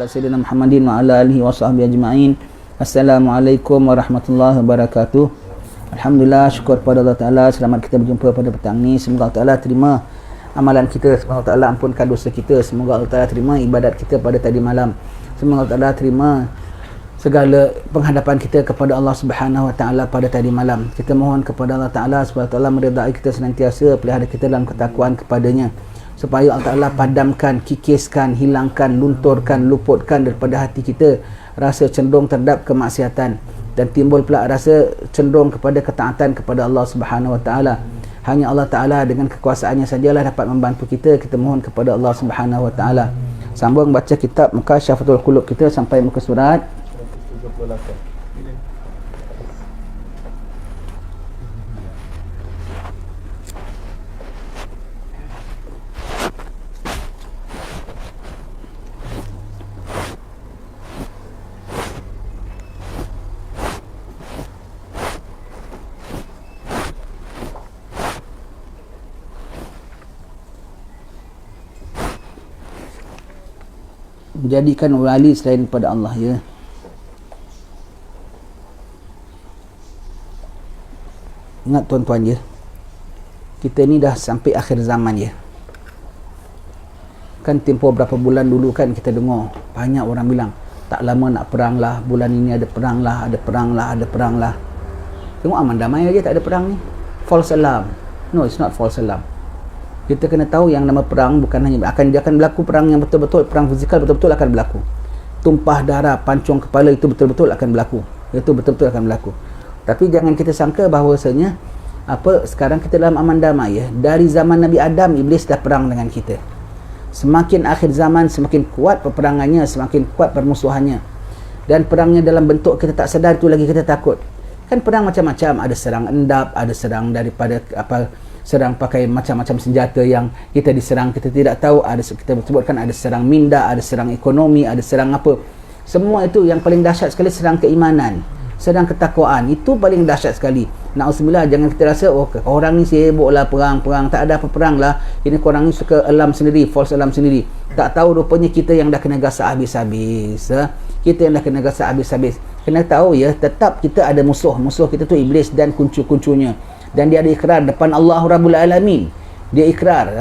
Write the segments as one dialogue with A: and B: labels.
A: ala sayyidina Muhammadin wa ala alihi wa sahbihi ajma'in. Assalamualaikum warahmatullahi wabarakatuh. Alhamdulillah, syukur kepada Allah Ta'ala. Selamat kita berjumpa pada petang ni. Semoga Allah Ta'ala terima amalan kita. Semoga Allah Ta'ala ampunkan dosa kita. Semoga Allah Ta'ala terima ibadat kita pada tadi malam. Semoga Allah Ta'ala terima segala penghadapan kita kepada Allah Subhanahu Wa Ta'ala pada tadi malam. Kita mohon kepada Allah Ta'ala supaya Allah Ta'ala meredai kita senantiasa, pelihara kita dalam ketakwaan kepadanya, supaya Allah Ta'ala padamkan, kikiskan, hilangkan, lunturkan, luputkan daripada hati kita rasa cenderung terhadap kemaksiatan, dan timbul pula rasa cenderung kepada ketaatan kepada Allah Subhanahu Wa Ta'ala. Hanya Allah Ta'ala dengan kekuasaannya sajalah dapat membantu kita. Kita mohon kepada Allah Subhanahu Wa Ta'ala. Sambung baca kitab Mukasyafatul Qulub kita sampai muka surat 38. Menjadikan wali selain daripada Allah, ya. Ingat tuan-tuan, ya, kita ni dah sampai akhir zaman, ya. Kan tempoh berapa bulan dulu kan kita dengar banyak orang bilang tak lama nak perang lah, bulan ini ada perang lah, ada perang lah, ada perang lah. Tengok aman damai aja tak ada perang ni. False alarm. No, it's not false alarm. Kita kena tahu yang nama perang bukan hanya dia akan berlaku perang yang betul-betul, perang fizikal betul-betul akan berlaku. Tumpah darah, pancung kepala itu betul-betul akan berlaku. Itu betul-betul akan berlaku. Tapi jangan kita sangka bahawasanya sekarang kita dalam aman damai, ya. Dari zaman Nabi Adam, iblis dah perang dengan kita. Semakin akhir zaman, semakin kuat peperangannya, semakin kuat permusuhannya. Dan perangnya dalam bentuk kita tak sedar, itu lagi kita takut. Kan perang macam-macam, ada serang endap, ada serang daripada serang pakai macam-macam senjata yang kita diserang kita tidak tahu, ada kita sebutkan ada serang minda, ada serang ekonomi, ada serang apa. Semua itu yang paling dahsyat sekali serang keimanan, serang ketakwaan. Itu paling dahsyat sekali. Na'udzubillah, jangan kita rasa orang ni sibuklah perang-perang, tak ada apa perang lah. Ini korang ni suka alam sendiri, false alam sendiri. Tak tahu rupanya kita yang dah kena gasak habis-habis. Kita yang dah kena gasak habis-habis. Kena tahu, ya, tetap kita ada musuh. Musuh kita tu iblis dan kuncu-kuncunya. Dan dia ada ikrar depan Allah Rabbul Alamin. Dia ikrar,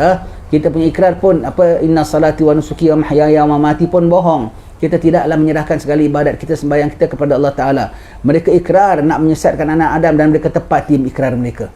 A: kita punya ikrar pun inna salati wa nusuki wa mahyaya wa mamati pun bohong. Kita tidaklah menyerahkan segala ibadat kita, sembahyang kita kepada Allah Ta'ala. Mereka ikrar nak menyesatkan anak Adam dan mereka tepati ikrar mereka.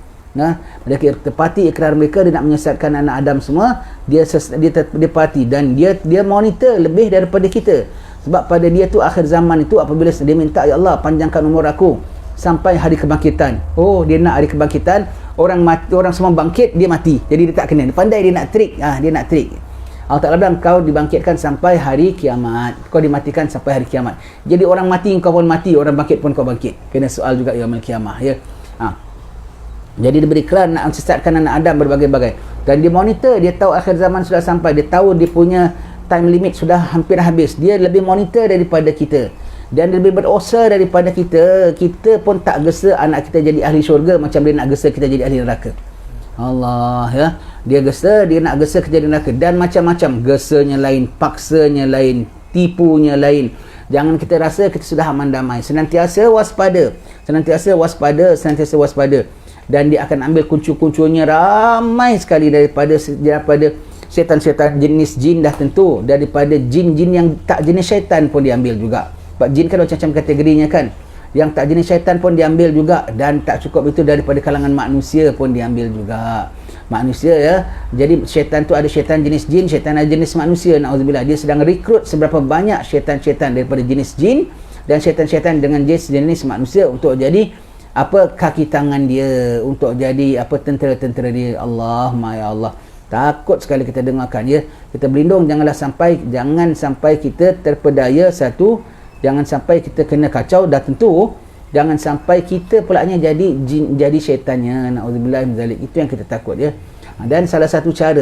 A: Mereka tepati ikrar mereka, dia nak menyesatkan anak Adam semua. Dia tepati dan dia monitor lebih daripada kita. Sebab pada dia tu akhir zaman itu apabila dia minta, ya Allah panjangkan umur aku sampai hari kebangkitan. Oh, dia nak hari kebangkitan, orang mati, orang semua bangkit, dia mati. Jadi dia tak kena. Dia pandai, dia nak trik. Dia nak trik. Allah Ta'ala bilang kau dibangkitkan sampai hari kiamat. Kau dimatikan sampai hari kiamat. Jadi orang mati kau pun mati, orang bangkit pun kau bangkit. Kena soal juga yaumul kiamah, ya. Jadi dia berikrar nak sesatkan anak Adam berbagai-bagai. Dan dia monitor, dia tahu akhir zaman sudah sampai. Dia tahu dia punya time limit sudah hampir habis. Dia lebih monitor daripada kita. Dan lebih berusaha daripada kita. Kita pun tak gesa anak kita jadi ahli syurga macam dia nak gesa kita jadi ahli neraka. Allah, ya. Dia gesa, dia nak gesa kita jadi neraka. Dan macam-macam. Gesanya lain, paksanya lain, tipunya lain. Jangan kita rasa kita sudah aman damai. Senantiasa waspada. Senantiasa waspada, senantiasa waspada. Dan dia akan ambil kuncu-kuncunya ramai sekali daripada syaitan-syaitan jenis jin dah tentu. Daripada jin-jin yang tak jenis syaitan pun diambil juga. Sebab jin kan macam-macam kategorinya kan. Yang tak jenis syaitan pun diambil juga. Dan tak cukup itu, daripada kalangan manusia pun diambil juga. Manusia, ya. Jadi syaitan tu ada syaitan jenis jin, syaitan ada jenis manusia. Na'udzubillah. Dia sedang rekrut seberapa banyak syaitan-syaitan daripada jenis jin dan syaitan-syaitan dengan jenis manusia untuk jadi kaki tangan dia, untuk jadi tentera-tentera dia. Allahumma ya Allah. Takut sekali kita dengarkan, ya. Kita berlindung jangan sampai kita terpedaya satu. Jangan sampai kita kena kacau, dah tentu. Jangan sampai kita pulaknya jadi syaitannya. Na'udzubillah min zalik. Itu yang kita takut, ya. Dan salah satu cara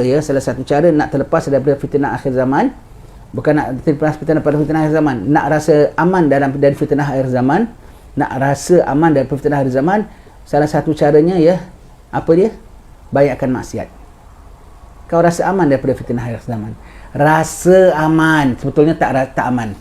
A: nak terlepas daripada fitnah akhir zaman, bukan nak terlepas daripada fitnah akhir zaman, nak rasa aman dari fitnah akhir zaman, nak rasa aman dari fitnah akhir zaman, salah satu caranya, ya, apa dia? Banyakkan maksiat. Kau rasa aman daripada fitnah akhir zaman. Rasa aman, sebetulnya tak aman.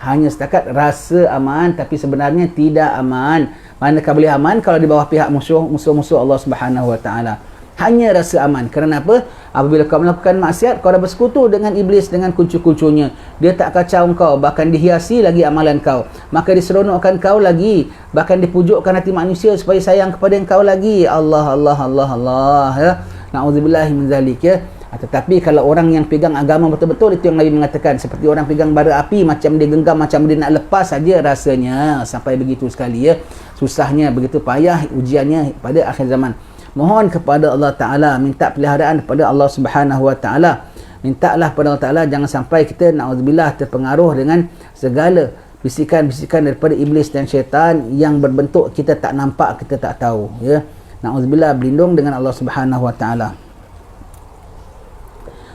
A: Hanya setakat rasa aman, tapi sebenarnya tidak aman. Manakah boleh aman kalau di bawah pihak musuh-musuh Allah Subhanahu Wa Taala. Hanya rasa aman. Kerana apa? Apabila kau melakukan maksiat, kau dah bersekutu dengan iblis, dengan kuncu-kuncunya. Dia tak kacau kau, bahkan dihiasi lagi amalan kau. Maka diseronokkan kau lagi, bahkan dipujukkan hati manusia supaya sayang kepada kau lagi. Allah, Allah, Allah, Allah. Ya. Na'udzubillahi min zalik, ya. Tetapi kalau orang yang pegang agama betul-betul, itu yang Nabi mengatakan, seperti orang pegang bara api, macam dia genggam, macam dia nak lepas saja rasanya. Sampai begitu sekali, ya. Susahnya, begitu payah ujiannya pada akhir zaman. Mohon kepada Allah Ta'ala, minta peliharaan kepada Allah Subhanahu Wa Ta'ala. Mintalah kepada Allah Ta'ala, jangan sampai kita na'udzubillah terpengaruh dengan segala bisikan-bisikan daripada iblis dan syaitan yang berbentuk kita tak nampak, kita tak tahu, ya. Na'udzubillah, berlindung dengan Allah Subhanahu Wa Ta'ala.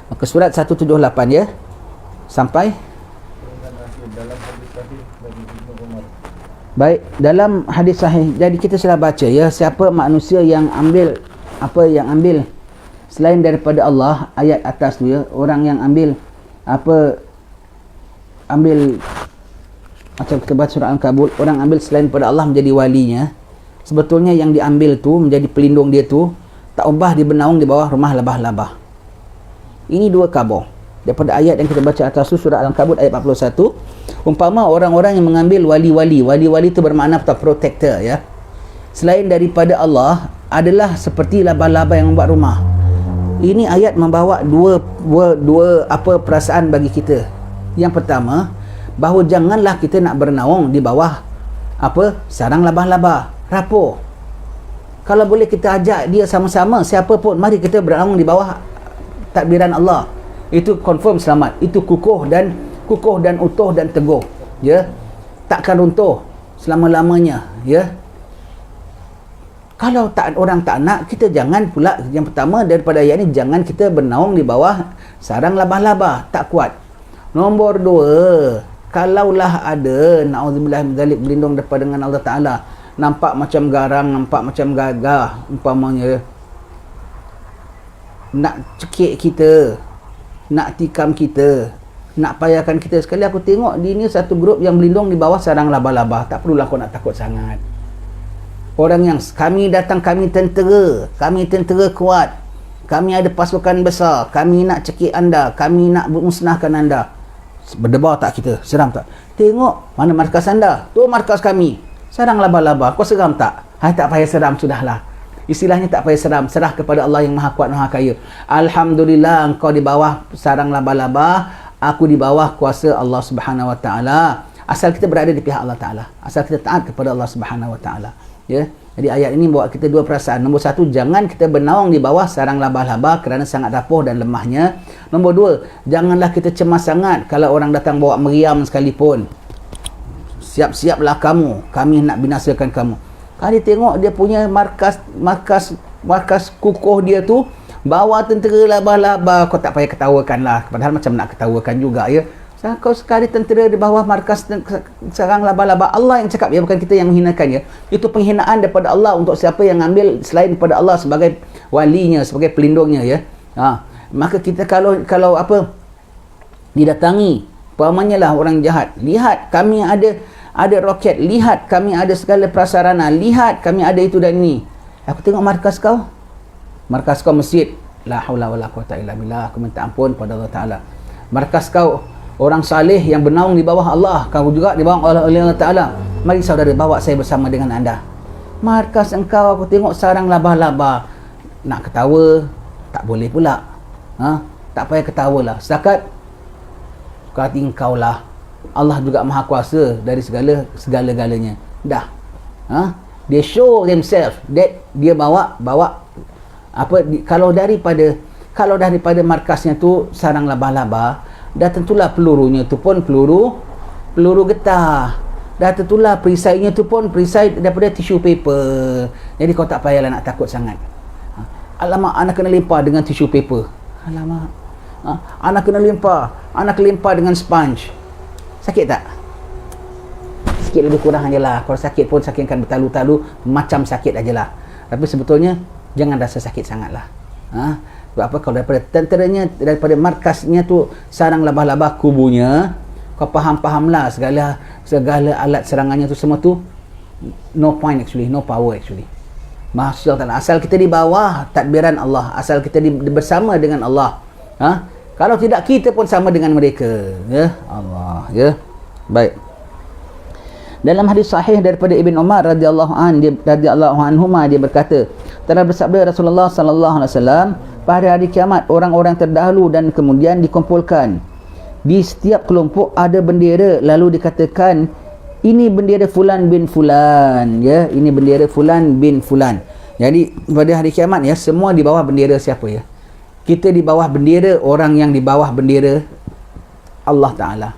A: Maka surat 178, ya, sampai baik dalam hadis sahih. Jadi kita sudah baca, ya, siapa manusia yang ambil selain daripada Allah, ayat atas tu, ya, orang yang ambil macam kita baca surah Al-Kabut, orang ambil selain daripada Allah menjadi walinya. Sebetulnya yang diambil tu menjadi pelindung dia tu tak ubah di benaung di bawah rumah labah-labah. Ini dua khabar daripada ayat yang kita baca atas surah Al-Kabut ayat 41. Umpama orang-orang yang mengambil wali-wali itu bermakna protector, ya, selain daripada Allah, adalah seperti laba-laba yang membuat rumah. Ini ayat membawa dua perasaan bagi kita. Yang pertama, bahawa janganlah kita nak bernaung di bawah sarang laba-laba, rapuh. Kalau boleh kita ajak dia sama-sama, siapa pun, mari kita bernaung di bawah takdiran Allah. Itu confirm selamat. Itu kukuh dan utuh dan teguh, ya, takkan runtuh selama-lamanya, ya. Kalau orang tak nak, kita jangan pula, yang pertama daripada ayat ni, jangan kita bernaung di bawah sarang labah-labah, tak kuat. Nombor dua, kalaulah ada, na'udzubillah min dzalik, berlindung daripada dengan Allah Ta'ala, nampak macam garang, nampak macam gagah, umpamanya nak cekik kita, nak tikam kita, nak payahkan kita. Sekali aku tengok di ni satu grup yang berlindung di bawah sarang laba-laba, tak perlulah kau nak takut sangat. Orang yang kami datang, kami tentera kuat, kami ada pasukan besar, kami nak cekik anda, kami nak musnahkan anda. Berdebar tak kita? Seram tak? Tengok mana markas anda, tu markas kami, sarang laba-laba, kau seram tak? Hai, tak payah seram, sudahlah. Istilahnya tak payah seram, serah kepada Allah yang Maha Kuat, Maha Kaya. Alhamdulillah, engkau di bawah sarang laba-laba, aku di bawah kuasa Allah Subhanahu Wa Taala. Asal kita berada di pihak Allah Taala, asal kita taat kepada Allah Subhanahu Wa Taala, ya. Jadi ayat ini bawa kita dua perasaan. Nombor satu, jangan kita bernaung di bawah sarang laba-laba kerana sangat rapuh dan lemahnya. Nombor dua, janganlah kita cemas sangat kalau orang datang bawa meriam sekalipun. Siap-siaplah kamu, kami nak binasakan kamu. Kalau dia tengok dia punya markas kukuh dia tu, bawa tentera laba-laba, kau tak payah ketawakan lah. Padahal macam nak ketawakan juga, ya. Kau sekali tentera di bawah markas sarang laba-laba. Allah yang cakap, ya, bukan kita yang menghinakan, ya. Itu penghinaan daripada Allah untuk siapa yang ambil selain daripada Allah sebagai walinya, sebagai pelindungnya, ya. Maka kita kalau didatangi, umpamanya lah orang jahat, lihat kami ada roket, lihat kami ada segala prasarana, lihat kami ada itu dan ini. Aku tengok markas kau masjid, la haula wala quwata illa billah, aku minta ampun pada Allah Ta'ala. Markas kau orang saleh yang bernaung di bawah Allah, kau juga di bawah Allah Ta'ala. Mari saudara, bawa saya bersama dengan anda. Markas engkau, aku tengok sarang laba-laba. Nak ketawa tak boleh pula, tak payah ketawalah, setakat hati engkau lah. Allah juga Maha Kuasa dari segala-galanya. Dah. Dia show themselves that dia bawa kalau daripada markasnya tu sarang laba-laba, dah tentulah pelurunya tu pun peluru getah. Dah tentulah perisainya tu pun perisai daripada tisu paper. Jadi kau tak payahlah nak takut sangat. Alamak, anak kena lempar dengan tisu paper. Alamak. Anak kena lempar dengan sponge. Sakit tak? Sikit lebih kurang ajalah. Kalau sakit pun sakitkan bertalu-talu, macam sakit ajalah. Tapi sebetulnya jangan rasa sakit sangatlah. Sebab apa? Kalau daripada tenteranya, daripada markasnya tu sarang labah-labah kubunya, kau faham-fahamlah segala alat serangannya tu semua tu no point actually, no power actually. Maksud tak, asal kita di bawah tadbiran Allah, asal kita bersama dengan Allah. Kalau tidak, kita pun sama dengan mereka. Ya Allah, ya. Baik. Dalam hadis sahih daripada Ibn Umar radhiyallahu anhuma, dia berkata, telah bersabda Rasulullah sallallahu alaihi wasallam, pada hari kiamat orang-orang terdahulu dan kemudian dikumpulkan. Di setiap kelompok ada bendera, lalu dikatakan, ini bendera fulan bin fulan, ya, ini bendera fulan bin fulan. Jadi pada hari kiamat ya, semua di bawah bendera siapa ya? Kita di bawah bendera orang yang di bawah bendera Allah Taala,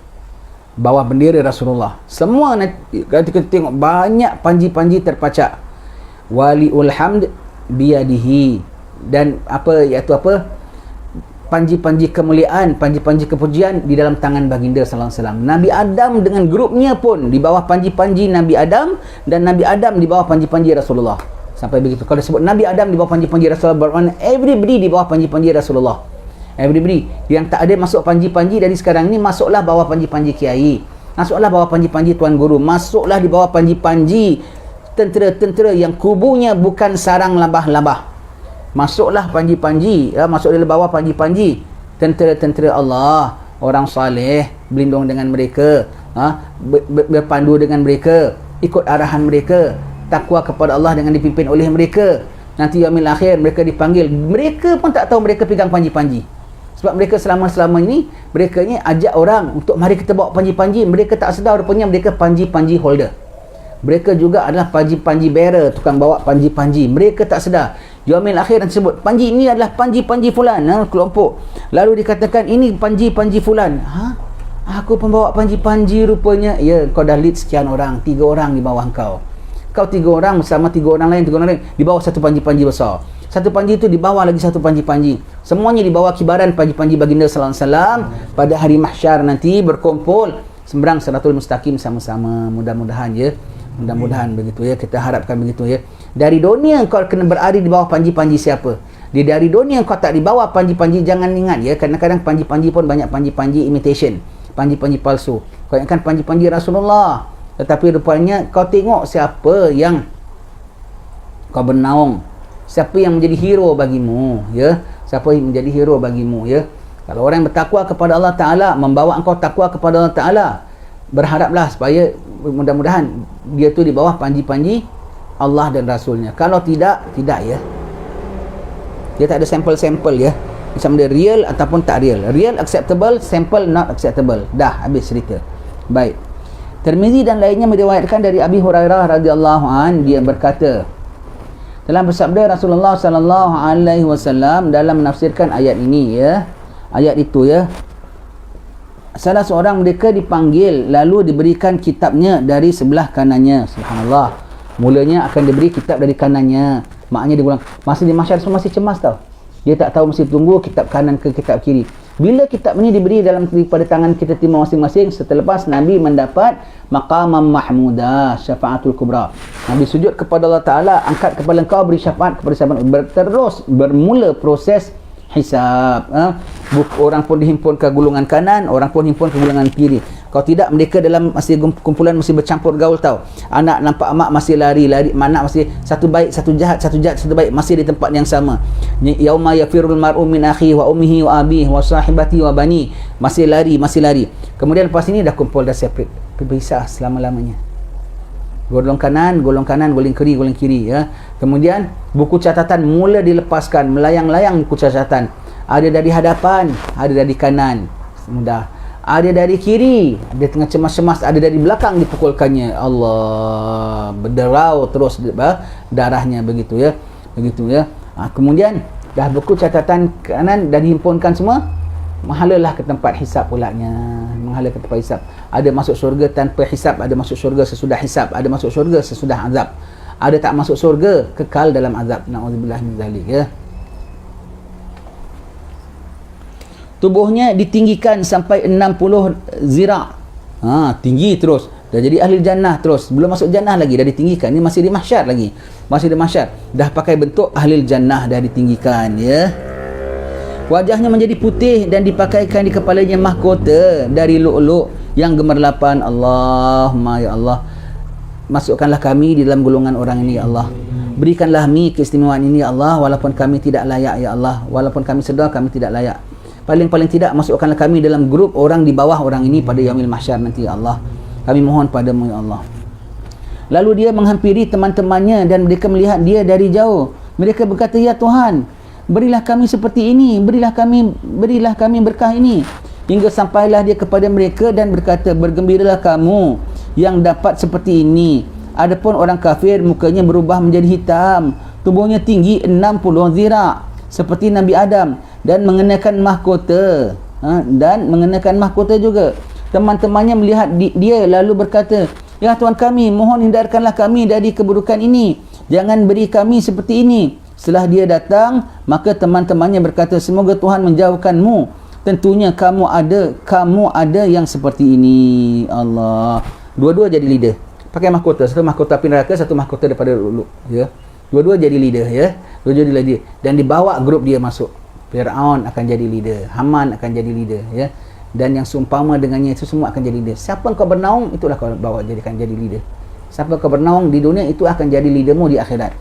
A: bawah bendera Rasulullah. Semua kita tengok banyak panji-panji terpacak. Waliul hamd biyadihi, dan apa, iaitu apa, panji-panji kemuliaan, panji-panji kepujian di dalam tangan baginda sallallahu alaihi wasallam. Nabi Adam dengan grupnya pun di bawah panji-panji Nabi Adam, dan Nabi Adam di bawah panji-panji Rasulullah. Sampai begitu. Kalau disebut Nabi Adam di bawah panji-panji Rasulullah, bermakna everybody di bawah panji-panji Rasulullah. Everybody yang tak ada masuk panji-panji dari sekarang ni, masuklah bawah panji-panji kiai, masuklah bawah panji-panji tuan guru, masuklah di bawah panji-panji tentera-tentera yang kubunya bukan sarang labah-labah. Masuklah panji-panji, masuk di bawah panji-panji tentera-tentera Allah, orang saleh, berlindung dengan mereka, berpandu dengan mereka, ikut arahan mereka, takwa kepada Allah dengan dipimpin oleh mereka. Nanti yaumil akhir mereka dipanggil, mereka pun tak tahu mereka pegang panji-panji. Sebab mereka selama ini, mereka ni ajak orang untuk mari kita bawa panji-panji, mereka tak sedar rupanya mereka panji-panji holder. Mereka juga adalah panji-panji bearer, tukang bawa panji-panji. Mereka tak sedar. Yaumil akhir nanti sebut, panji ini adalah panji-panji fulan, kelompok. Lalu dikatakan, ini panji-panji fulan. Aku pembawa panji-panji rupanya. Ya, kau dah lead sekian orang, 3 orang di bawah kau. Kau 3 orang bersama 3 orang lain, 3 orang lain di bawah satu panji-panji besar. Satu panji itu di bawah lagi satu panji-panji. Semuanya di bawah kibaran panji-panji baginda sallallahu alaihi wasallam. Pada hari mahsyar nanti berkumpul semberang siratul mustaqim sama-sama. Mudah-mudahan ya. Mudah-mudahan begitu ya. Kita harapkan begitu ya. Dari dunia kau kena berada di bawah panji-panji siapa? Dari dunia kau tak di bawah panji-panji, jangan ingat ya. Kadang-kadang panji-panji pun banyak panji-panji imitation, panji-panji palsu. Kau ingatkan panji-panji Rasulullah. Tetapi rupanya kau tengok siapa yang kau bernaung, siapa yang menjadi hero bagimu ya, siapa yang menjadi hero bagimu ya. Kalau orang yang bertakwa kepada Allah Ta'ala, membawa engkau takwa kepada Allah Ta'ala, berharaplah supaya mudah-mudahan dia tu di bawah panji-panji Allah dan Rasulnya. Kalau tidak ya, dia tak ada sampel-sampel ya, macam dia real ataupun tak real. Real acceptable, sample not acceptable. Dah habis cerita. Baik. Tirmizi dan lainnya meriwayatkan dari Abi Hurairah radhiyallahu an, dia berkata, telah bersabda Rasulullah sallallahu alaihi wasallam dalam menafsirkan ayat ini ya. Ayat itu ya. Salah seorang mereka dipanggil lalu diberikan kitabnya dari sebelah kanannya. Subhanallah. Mulanya akan diberi kitab dari kanannya. Maknanya dia bilang, masa di mahsyar semua masih cemas tau. Dia tak tahu mesti tunggu kitab kanan ke kitab kiri. Bila kitab ini diberi pada tangan kita timur masing-masing, selepas Nabi mendapat maqamam mahmudah, syafaatul kubra. Nabi sujud kepada Allah Ta'ala, angkat kepala engkau, beri syafaat kepada sahabat. Terus bermula proses hisab. Orang pun dihimpun ke gulungan kanan, orang pun himpun ke gulungan kiri. Kalau tidak, mereka dalam masih kumpulan masih bercampur gaul tau. Anak nampak mak masih lari, anak masih satu baik, satu jahat, satu baik, masih di tempat yang sama. Yauma yafirul mar'u min akhihi wa ummihi wa abihi wa sahibati wa bani. Masih lari. Kemudian lepas ini dah kumpul, dah separate. Berpisah selama-lamanya. Golong kanan, golong kiri ya. Kemudian buku catatan mula dilepaskan, melayang-layang buku catatan. Ada dari hadapan, ada dari kanan. Mudah. Ada dari kiri, dia tengah cemas-cemas, ada dari belakang dipukulkannya. Allah, berderau terus darahnya begitu ya. Kemudian dah buku catatan kanan dah dihimpunkan semua, menghalalah ke tempat hisab pulanya. Menghala ke tempat hisab. Ada masuk syurga tanpa hisab, ada masuk syurga sesudah hisab, ada masuk syurga sesudah azab. Ada tak masuk syurga, kekal dalam azab. Na'udzubillah min zalik ya. Tubuhnya ditinggikan sampai 60 zira'. Tinggi terus. Dah jadi ahli jannah terus. Belum masuk jannah lagi, dah ditinggikan. Ini masih di mahsyar lagi. Dah pakai bentuk ahli jannah, dah ditinggikan ya. Wajahnya menjadi putih dan dipakaikan di kepalanya mahkota dari lu'lu' yang gemerlapan. Allahumma ya Allah, masukkanlah kami di dalam golongan orang ini ya Allah. Berikanlah kami keistimewaan ini ya Allah, walaupun kami tidak layak ya Allah, walaupun kami sedar kami tidak layak. Paling-paling tidak masukkanlah kami dalam grup orang di bawah orang ini pada yaumil mahsyar nanti ya Allah. Kami mohon padamu ya Allah. Lalu dia menghampiri teman-temannya dan mereka melihat dia dari jauh. Mereka berkata, ya Tuhan, berilah kami seperti ini, berilah kami berkah ini. Hingga sampailah dia kepada mereka dan berkata, bergembiralah kamu yang dapat seperti ini. Adapun orang kafir mukanya berubah menjadi hitam, tubuhnya tinggi 60 zira' seperti Nabi Adam dan mengenakan mahkota. Dan mengenakan mahkota juga. Teman-temannya melihat dia lalu berkata, ya Tuhan kami, mohon hindarkanlah kami dari keburukan ini. Jangan beri kami seperti ini. Setelah dia datang, maka teman-temannya berkata, semoga Tuhan menjauhkanmu. Tentunya kamu ada yang seperti ini. Allah. Dua-dua jadi leader. Pakai mahkota, satu mahkota api neraka, satu mahkota daripada lu'lu', ya. Dua-dua jadi leader, ya. Dua-dua jadi leader dan dibawa grup dia masuk. Firaun akan jadi leader, Haman akan jadi leader, ya. Dan yang seumpama dengannya itu semua akan jadi leader. Siapa kau bernaung, itulah kau bawa jadikan jadi leader. Siapa kau bernaung di dunia, itu akan jadi leadermu di akhirat.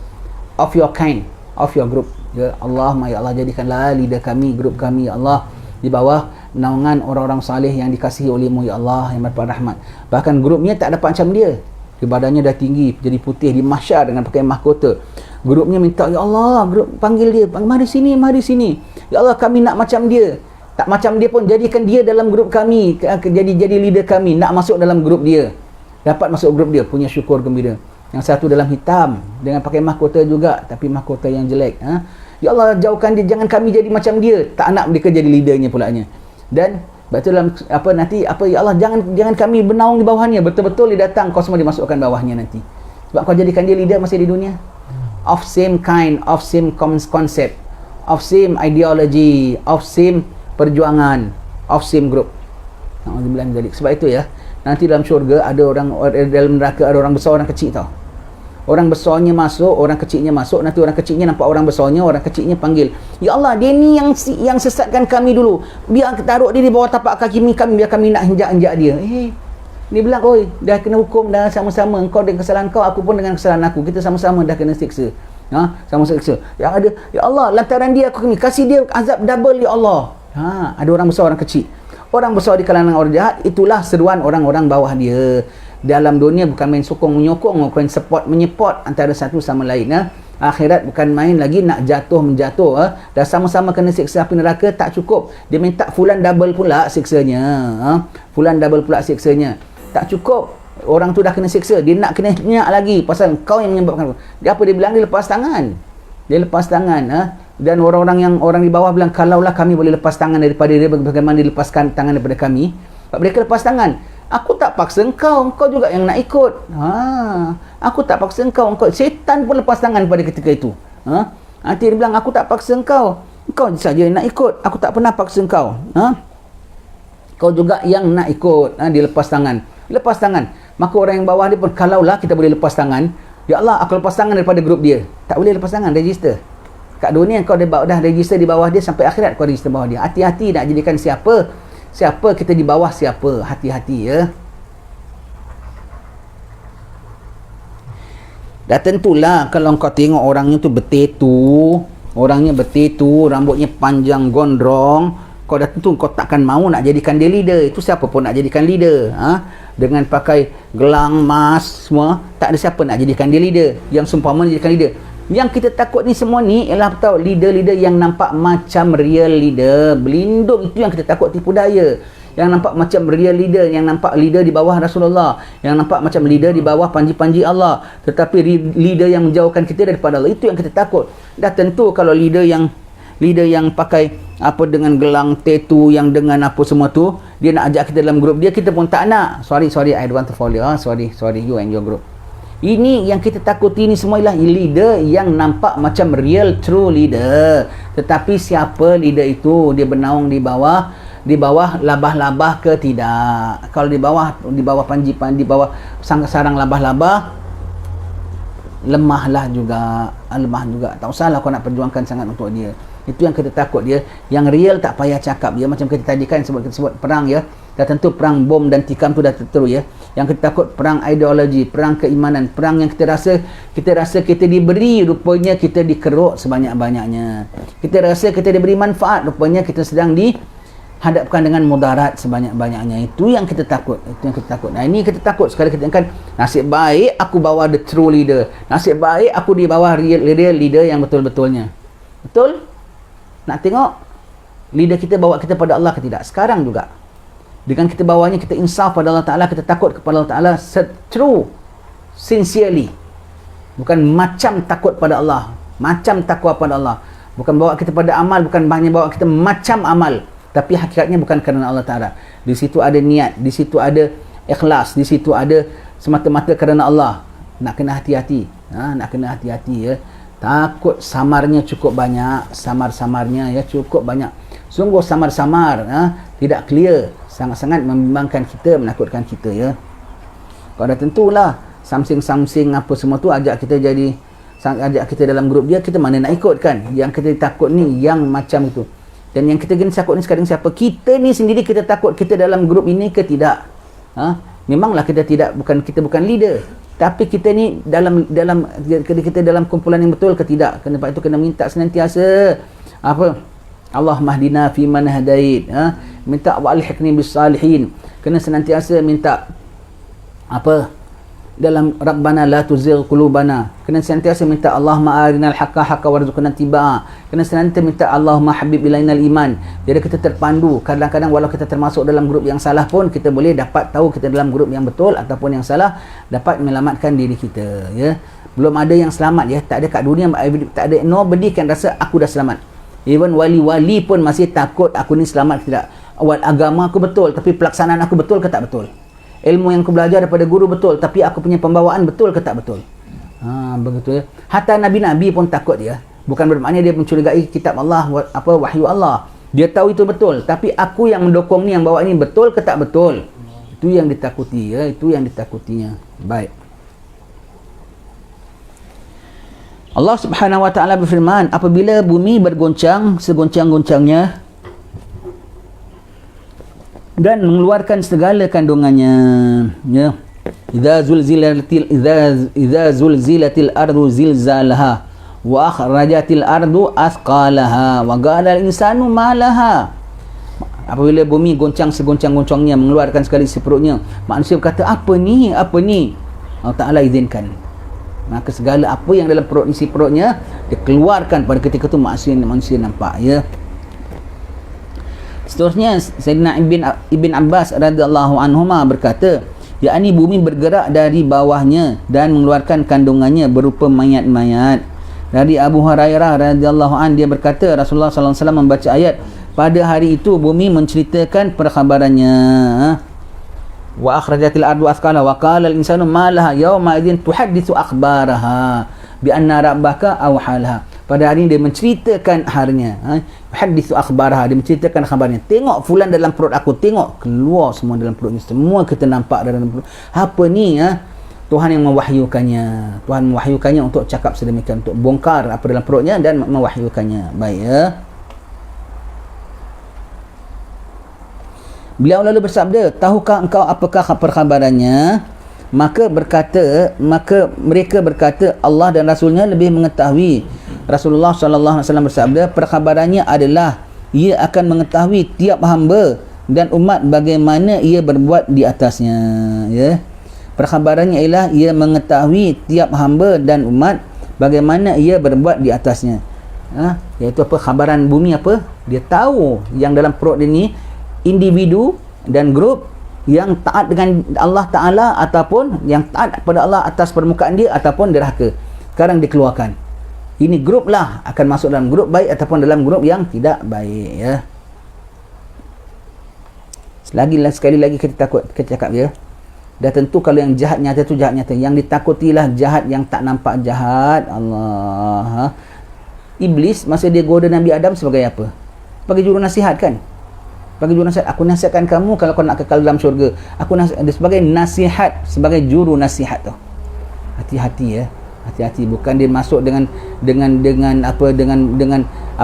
A: Of your kind, of your group. Ya Allah, ya Allah, jadikanlah leader kami, grup kami, ya Allah, di bawah naungan orang-orang saleh yang dikasihi oleh-Mu, ya Allah, yang berrahmat. Bahkan grupnya tak dapat macam dia. Badannya dah tinggi, jadi putih di mahsyar dengan pakai mahkota. Grupnya minta, ya Allah, grup panggil dia, mari sini, mari sini. Ya Allah, kami nak macam dia. Tak macam dia pun, jadikan dia dalam grup kami, jadi leader kami, nak masuk dalam grup dia. Dapat masuk grup dia, punya syukur gembira. Yang satu dalam hitam, dengan pakai mahkota juga, tapi mahkota yang jelek. Ya Allah, jauhkan dia, jangan kami jadi macam dia. Tak nak mereka jadi leadernya pulanya. Dan betul dalam ya Allah, jangan kami bernaung di bawahnya. Betul-betul dia datang, kau semua dimasukkan bawahnya nanti. Sebab kau jadikan dia leader masih di dunia. Of same kind, of same concept, of same ideology, of same perjuangan, of same group. Sebab itu ya, nanti dalam syurga ada orang, dalam neraka ada orang besar, orang kecil tau. Orang besarnya masuk, orang kecilnya masuk. Nanti orang kecilnya nampak orang besarnya, orang kecilnya panggil, ya Allah, dia ni yang sesatkan kami dulu. Biar taruh dia di bawah tapak kaki kami, biar kami nak injak-injak dia. Dia bilang, oi, dah kena hukum dah sama-sama. Engkau dengan kesalahan kau, aku pun dengan kesalahan aku. Kita sama-sama dah kena siksa. Sama-sama siksa. Yang ada, ya Allah, lantaran dia aku ni, kasih dia azab double, ya Allah. Ada orang besar, orang kecil. Orang besar di kalangan orang jahat, itulah seruan orang-orang bawah dia. Dalam dunia bukan main sokong menyokong, bukan support menyeport antara satu sama lain. Akhirat bukan main lagi nak jatuh menjatuh. Dah sama-sama kena siksa api neraka, tak cukup. Dia minta fulan double pula siksanya. Fulan double pula siksanya. Tak cukup. Orang tu dah kena siksa, dia nak kena nyak lagi pasal kau yang menyebabkan. Dia apa dia bilang? Dia lepas tangan. Dia lepas tangan. Dan orang di bawah bilang, kalaulah kami boleh lepas tangan daripada dia, bagaimana dia lepaskan tangan daripada kami. Mereka lepas tangan. Aku tak paksa engkau juga yang nak ikut. Aku tak paksa engkau. Setan pun lepas tangan pada ketika itu. Nanti dia bilang, aku tak paksa engkau saja yang nak ikut. Aku tak pernah paksa engkau. Kau juga yang nak ikut. Dia lepas tangan. Lepas tangan. Maka orang yang bawah dia pun, kalaulah kita boleh lepas tangan, ya Allah, aku lepas tangan daripada grup dia. Tak boleh lepas tangan, register. Kat dunia kau dah register di bawah dia, sampai akhirat kau register bawah dia. Hati-hati nak jadikan siapa kita di bawah siapa. Hati-hati ya. Dah tentulah kalau kau tengok orangnya tu bertetu, rambutnya panjang gondrong, kau dah tentu kau takkan mau nak jadikan dia leader. Itu siapa pun nak jadikan leader. Dengan pakai gelang emas semua, tak ada siapa nak jadikan dia leader. Yang seumpama jadikan leader. Yang kita takut ni semua ni ialah tahu leader-leader yang nampak macam real leader. Berlindung, itu yang kita takut, tipu daya. Yang nampak macam real leader, yang nampak leader di bawah Rasulullah, yang nampak macam leader di bawah panji-panji Allah, tetapi leader yang menjauhkan kita daripada Allah. Itu yang kita takut. Dah tentu kalau leader yang pakai apa dengan gelang tattoo, yang dengan apa semua tu, dia nak ajak kita dalam grup dia, kita pun tak nak. Sorry, I don't want to follow. Sorry, you and your group. Ini yang kita takuti ni semua ialah leader yang nampak macam real true leader. Tetapi siapa leader itu? Dia bernaung di bawah labah-labah ke tidak? Kalau di bawah panji-panji, di bawah sarang labah-labah, lemah juga. Tak usahlah kau nak perjuangkan sangat untuk dia. Itu yang kita takut dia. Yang real tak payah cakap dia. Macam kita tadi kan kita sebut perang ya. Dah tentu perang bom dan tikam tu dah tentu ya. Yang kita takut perang ideologi, perang keimanan, perang yang kita rasa kita diberi, rupanya kita dikeruk sebanyak-banyaknya. Kita rasa kita diberi manfaat, rupanya kita sedang dihadapkan dengan mudarat sebanyak-banyaknya. Itu yang kita takut. Itu yang kita takut. Nah, ini kita takut sekali kita kan nasib baik aku bawa the true leader. Nasib baik aku di bawah real leader yang betul-betulnya. Betul? Nak tengok leader kita bawa kita pada Allah ke tidak? Sekarang juga. Dengan kita bawanya, kita insaf pada Allah Ta'ala, kita takut kepada Allah Ta'ala true, sincerely. Bukan macam takut pada Allah, macam takwa pada Allah. Bukan bawa kita pada amal, bukan hanya bawa kita macam amal, tapi hakikatnya bukan kerana Allah Ta'ala. Di situ ada niat, di situ ada ikhlas, di situ ada semata-mata kerana Allah. Nak kena hati-hati, nak kena hati-hati ya. Takut samarnya cukup banyak, samar-samarnya ya cukup banyak. Sungguh samar-samar, tidak clear, sangat-sangat membimbangkan kita, menakutkan kita ya. Kalau dah tentulah samsing-samsing apa semua tu ajak kita dalam grup dia, kita mana nak ikut kan? Yang kita takut ni yang macam itu. Dan yang kita kena takut ni sekarang siapa? Kita ni sendiri kita takut kita dalam grup ini ke tidak? Memanglah kita bukan leader. Tapi kita ni dalam kita dalam kumpulan yang betul ke tidak? Sebab itu kena minta senantiasa Allah mahdina fi man hadait, minta wa alhiqni bis salihin. Kena senantiasa minta dalam Rabbana la tuzigh qulubana. Kena senantiasa minta Allahumma arinal haqqa haqqa warzuqna tibaa. Kena senantiasa minta Allahumma habib ilainal iman. Jadi kita terpandu. Kadang-kadang walau kita termasuk dalam grup yang salah pun, kita boleh dapat tahu kita dalam grup yang betul ataupun yang salah, dapat menyelamatkan diri kita ya. Belum ada yang selamat ya, tak ada kat dunia, tak ada, nobody can rasa aku dah selamat. Even wali-wali pun masih takut aku ni selamat tidak. Agama aku betul, tapi pelaksanaan aku betul ke tak betul? Ilmu yang aku belajar daripada guru betul, tapi aku punya pembawaan betul ke tak betul? Begitu ya. Hatta Nabi-Nabi pun takut ya. Bukan bermakna dia mencurigai kitab Allah, wahyu Allah. Dia tahu itu betul, tapi aku yang mendukung ni, yang bawa ni betul ke tak betul? Itu yang ditakuti ya, itu yang ditakutinya. Baik. Allah Subhanahu wa taala berfirman, apabila bumi bergoncang segoncang-goncangnya dan mengeluarkan segala kandungannya ya. Idza zulzilatil ardu zilzalaha wa akhrajatil ardu athqalaha wa qala al insanu ma laha. Apabila bumi goncang segoncang-goncangnya, mengeluarkan segala isi perutnya, manusia berkata, apa ni? Allah Ta'ala izinkan. Maka segala apa yang dalam isi perutnya dikeluarkan pada ketika itu manusia nampak ya. Seterusnya Sayyidina Ibn Abbas radhiyallahu anhuma berkata, yakni bumi bergerak dari bawahnya dan mengeluarkan kandungannya berupa mayat-mayat. Dari Abu Hurairah radhiyallahu an, dia berkata Rasulullah sallallahu alaihi wasallam membaca ayat, pada hari itu bumi menceritakan perkhabarannya. Wa akhrajatil ardu athqala wa qala al insanu ma laha yawma idzin tuhadditsu akhbaraha bi anna rabbaka awhalaha. Pada hari ini dia menceritakan harinya, tuhadditsu akhbaraha, dia menceritakan khabarnya. Tengok fulan dalam perut aku, tengok keluar semua dalam perutnya, semua kita nampak dalam perut. Apa ni Tuhan yang mewahyukannya. Tuhan mewahyukannya untuk cakap sedemikian, untuk bongkar apa dalam perutnya dan mewahyukannya. Baik ya. Beliau lalu bersabda, tahukah engkau apakah perkhabarannya? Maka mereka berkata, Allah dan Rasulnya lebih mengetahui. Rasulullah SAW bersabda, perkhabarannya adalah ia akan mengetahui tiap hamba dan umat bagaimana ia berbuat di atasnya ya. Perkhabarannya ialah ia mengetahui tiap hamba dan umat bagaimana ia berbuat di atasnya. Iaitu apa? Khabaran bumi apa? Dia tahu yang dalam perut dia ni individu dan grup yang taat dengan Allah Ta'ala ataupun yang taat kepada Allah atas permukaan dia ataupun derhaka. Sekarang dikeluarkan. Ini grup lah akan masuk dalam grup baik ataupun dalam grup yang tidak baik ya. Sekali lagi kita cakap ya. Dah tentu kalau yang jahat nyata tu jahat nyata. Yang ditakutilah jahat yang tak nampak jahat. Allah. Iblis masa dia goda Nabi Adam sebagai apa? Sebagai juru nasihat kan? Bagi juru nasihat, aku nasihatkan kamu kalau kau nak kekal dalam syurga. Aku sebagai nasihat, sebagai juru nasihat tu. Hati-hati ya. Hati-hati, bukan dia masuk dengan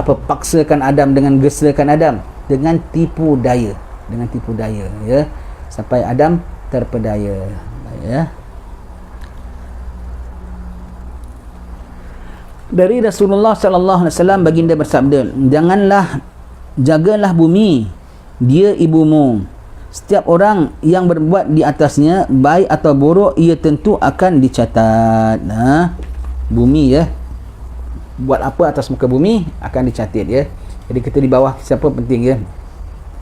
A: paksakan Adam, dengan gesakan Adam, dengan tipu daya, ya, sampai Adam terpedaya, ya. Dari Rasulullah sallallahu alaihi wasallam, baginda bersabda, jagalah bumi, dia ibumu. Setiap orang yang berbuat di atasnya, baik atau buruk, ia tentu akan dicatat. Bumi, ya, buat apa atas muka bumi akan dicatat, ya. Jadi kita di bawah siapa penting, ya.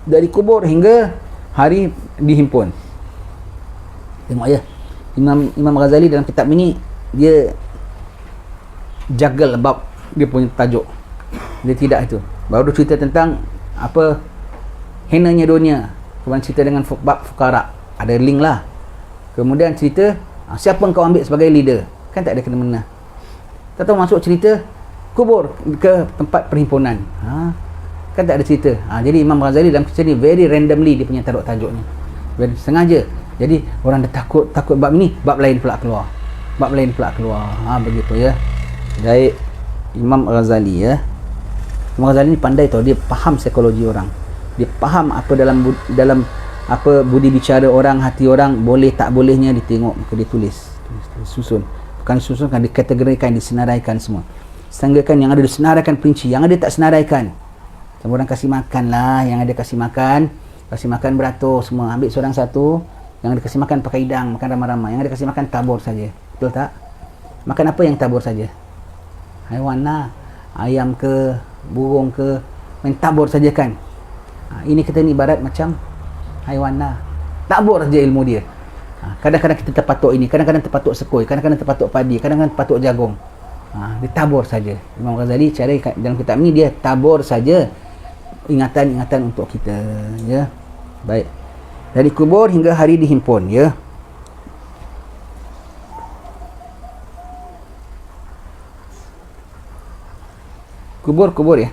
A: Dari kubur hingga hari dihimpun. Tengok, ya, Imam Ghazali dalam kitab ini dia jagal bab dia punya tajuk. Dia tidak itu. Baru cerita tentang apa henanya dunia. Kemudian cerita dengan bab fukara. Ada link lah. Kemudian cerita siapa yang kau ambil sebagai leader. Kan tak ada kena-mena. Tak tahu masuk cerita kubur ke tempat perhimpunan. Kan tak ada cerita. Jadi Imam Ghazali dalam cerita ni very randomly dia punya taruh tajuknya. Sengaja. Jadi orang dah takut bab ni, bab lain pula keluar. Begitu, ya. Baik, Imam Ghazali, ya. Imam Ghazali ni pandai tau, dia faham psikologi orang. Dia faham apa dalam apa budi bicara orang, hati orang, boleh tak bolehnya ditengok, maka dia tulis, susun. Bukan susun, kan dikategorikan, disenaraikan semua. Sehinggakan yang ada disenaraikan perinci, yang ada tak senaraikan. Semua orang kasih makan lah, yang ada kasih makan beratur semua, ambil seorang satu. Yang ada kasih makan pakai hidang, makan ramai-ramai. Yang ada kasih makan tabur saja. Betul tak? Makan apa yang tabur saja? Haiwan lah, ayam ke, burung ke, main tabur saja kan. Ini kita ni ibarat macam haiwan lah, tabur saja ilmu dia. Kadang-kadang kita terpatuk ini, kadang-kadang terpatuk sekoi, kadang-kadang terpatuk padi, kadang-kadang terpatuk jagung. Dia tabur saja. Imam Ghazali cara dalam kitab ni dia tabur saja ingatan-ingatan untuk kita, ya. Baik, dari kubur hingga hari dihimpun, ya. Kubur, ya.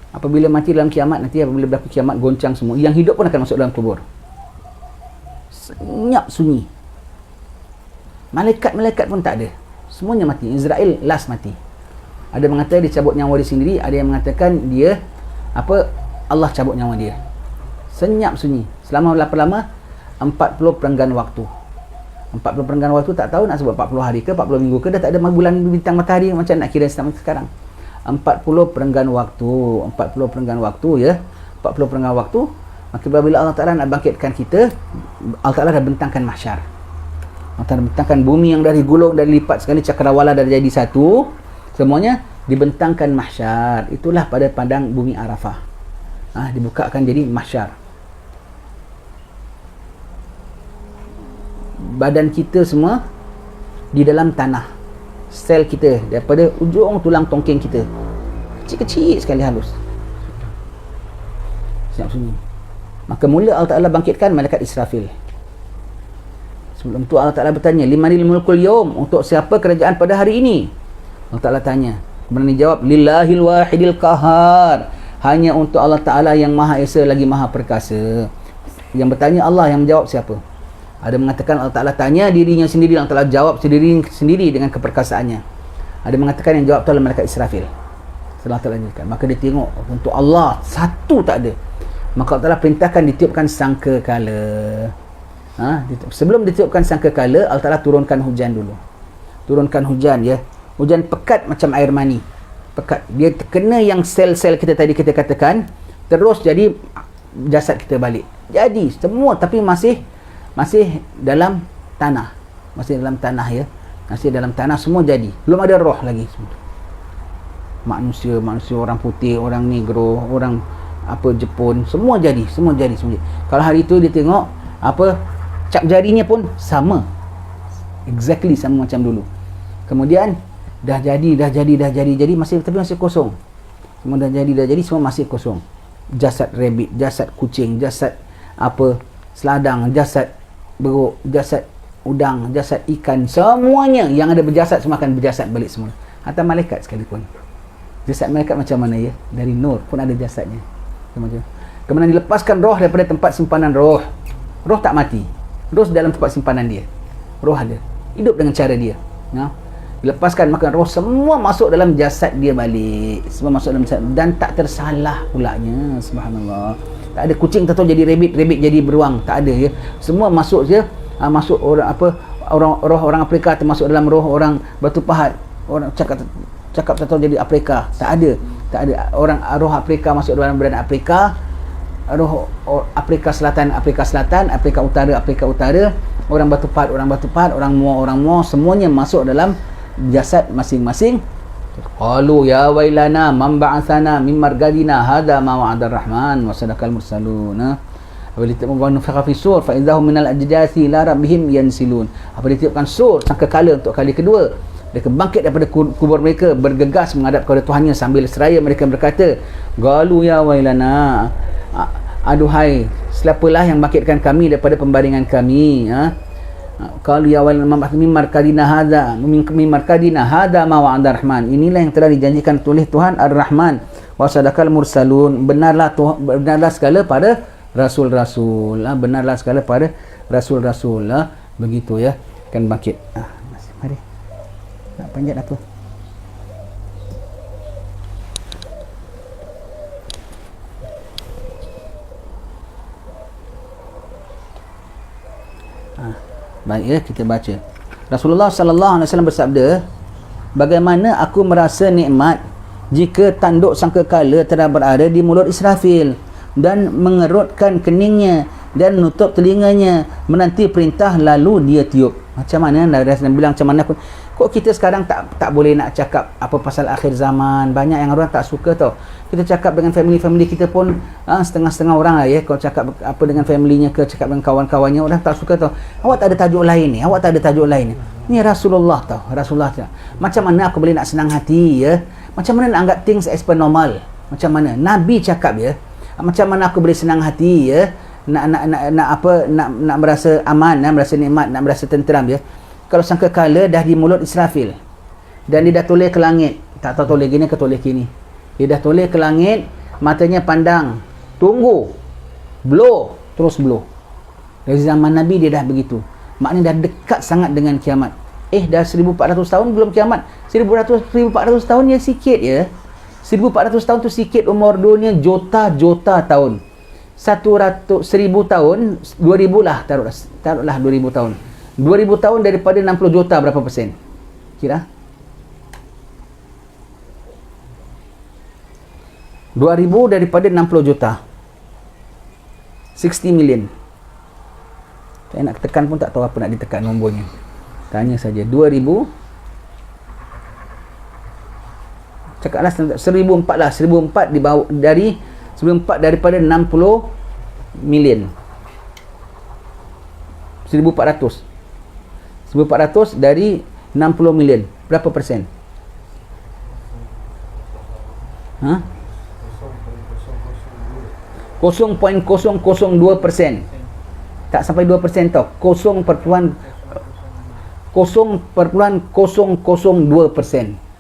A: Apabila mati dalam kiamat, nanti apabila berlaku kiamat, goncang semua. Yang hidup pun akan masuk dalam kubur. Senyap sunyi. Malaikat pun tak ada. Semuanya mati. Israel last mati. Ada mengatakan dia cabut nyawa dia sendiri, ada yang mengatakan dia Allah cabut nyawa dia. Senyap sunyi. Selama berapa lama? 40 perenggan waktu. 40 perenggan waktu tak tahu nak sebut 40 hari ke 40 minggu ke, dah tak ada bulan, bintang, matahari, macam nak kira sekarang. 40 perenggan waktu, ya. 40 perenggan waktu. Maka bila Allah Ta'ala nak bangkitkan kita, Allah Ta'ala dah bentangkan mahsyar. Allah Ta'ala bentangkan bumi yang dah digulung, dah dilipat sekali, cakrawala dah jadi satu, semuanya dibentangkan mahsyar. Itulah pada padang bumi Arafah. Dibukakan jadi mahsyar. Badan kita semua di dalam tanah. Sel kita daripada ujung tulang tongking kita, kecil-kecil sekali, halus, siap sunyi. Maka mula Allah Ta'ala bangkitkan malaikat Israfil. Sebelum tu Allah Ta'ala bertanya, limanil mulkul yawm, untuk siapa kerajaan pada hari ini? Allah Ta'ala tanya, kemudian dijawab, lillahil wahidil qahar, hanya untuk Allah Ta'ala yang Maha Esa lagi Maha Perkasa. Yang bertanya Allah, yang menjawab siapa? Ada mengatakan Allah Ta'ala tanya dirinya sendiri, Allah Ta'ala jawab sendiri dengan keperkasaannya. Ada mengatakan yang jawab tu adalah malaikat Israfil. Setelah Allah Ta'ala, maka dia tengok untuk Allah satu tak ada. Maka Allah Ta'ala perintahkan ditiupkan sangkakala. Sebelum ditiupkan sangkakala, Allah Ta'ala turunkan hujan dulu. Turunkan hujan, ya. Hujan pekat macam air mani. Pekat. Dia kena yang sel-sel kita tadi kita katakan, terus jadi jasad kita balik. Jadi semua, tapi masih dalam tanah. Masih dalam tanah, ya. Masih dalam tanah, semua jadi. Belum ada roh lagi. Manusia, orang putih, orang negro, orang Jepun, semua jadi. Kalau hari itu dia tengok cap jarinya pun sama. Exactly sama macam dulu. Kemudian dah jadi, tapi masih kosong. Semua dah jadi, semua masih kosong. Jasad rabbit, jasad kucing, jasad seladang, jasad beruk, jasad udang, jasad ikan, semuanya yang ada berjasad semua akan berjasad balik semula. Hatta malaikat sekalipun. Jasad malaikat macam mana, ya? Dari nur pun ada jasadnya. Kemudian dilepaskan roh daripada tempat simpanan roh. Roh tak mati. Roh dalam tempat simpanan dia. Roh ada. Hidup dengan cara dia. Dilepaskan, maka roh semua masuk dalam jasad dia balik. Semua masuk dalam jasad dan tak tersalah pulanya. Subhanallah. Tak ada kucing tahu jadi rabbit, rabbit jadi beruang, tak ada ya. Semua masuk je, masuk orang apa, roh orang Afrika termasuk dalam roh orang Batu Pahat. Orang cakap tahu jadi Afrika, tak ada. Tak ada orang roh Afrika masuk dalam badan Afrika. Roh Afrika Selatan, Afrika Utara, orang Batu Pahat, orang Muar, semuanya masuk dalam jasad masing-masing. Qalu ya wailana man ba'athana min margadina hadha ma wa'ada ar-rahman wa sadaqal mursalun. Apabila ditiupkan fi sur fa idahum minal ajdasi la rabbihim yansilun. Apabila ditiupkan sur sangkakala untuk kali kedua, mereka bangkit daripada kubur mereka, bergegas menghadap kepada Tuhannya sambil seraya mereka berkata, qalu ya wailana, aduhai siapalah yang bangkitkan kami daripada pembaringan kami. Qalu ya wailana min markadina hadza ma wa'ada ar-rahman. Inilah yang telah dijanjikan oleh Tuhan Ar-Rahman. Wa sadaqal mursalun. Benarlah segala pada rasul-rasul. Benarlah segala pada rasul-rasul. Begitu ya, akan bangkit. Mari. Nak panjat aku. Baik ya, kita baca. Rasulullah sallallahu alaihi wasallam bersabda, bagaimana aku merasa nikmat jika tanduk sangkakala telah berada di mulut Israfil dan mengerutkan keningnya dan menutup telinganya menanti perintah lalu dia tiup. Macam mana Rasulullah bilang, macam mana kok kita sekarang tak boleh nak cakap apa pasal akhir zaman. Banyak yang orang tak suka tau. Kita cakap dengan family kita pun setengah-setengah orang lah ya. Kalau cakap apa dengan familynya ke, cakap dengan kawan-kawannya, orang tak suka tau. Awak tak ada tajuk lain ni, awak tak ada tajuk lain ni. Ni Rasulullah tau, Rasulullah tau. Macam mana aku boleh nak senang hati ya? Macam mana nak anggap things as per normal? Macam mana Nabi cakap ya? Macam mana aku boleh senang hati ya? Nak merasa aman, nak merasa nikmat, nak merasa tenteram ya. Kalau sangkakala dah di mulut Israfil dan dia dah toleh ke langit, tak tahu toleh gini ke toleh kini, dia dah toleh ke langit, matanya pandang, tunggu, blow, terus blow. Dari zaman Nabi dia dah begitu. Maknanya dah dekat sangat dengan kiamat. Dah 1400 tahun belum kiamat. 1400 tahun ya sikit ya. 1400 tahun tu sikit, umur dunia juta-juta tahun. 1000 tahun, 2000 lah, taruhlah 2000 tahun. 2000 tahun daripada 60 juta berapa persen? Kira 2000 daripada 60 juta 60 million. Saya nak tekan pun tak tahu apa nak ditekan nombornya. Tanya saja 2000. Cakaplah 1004 lah. 1004 di bawah dari 1004 daripada 60 million. 1400 dari 60 million. Berapa persen? 0.002%. Tak sampai 2% tau. 0.002%.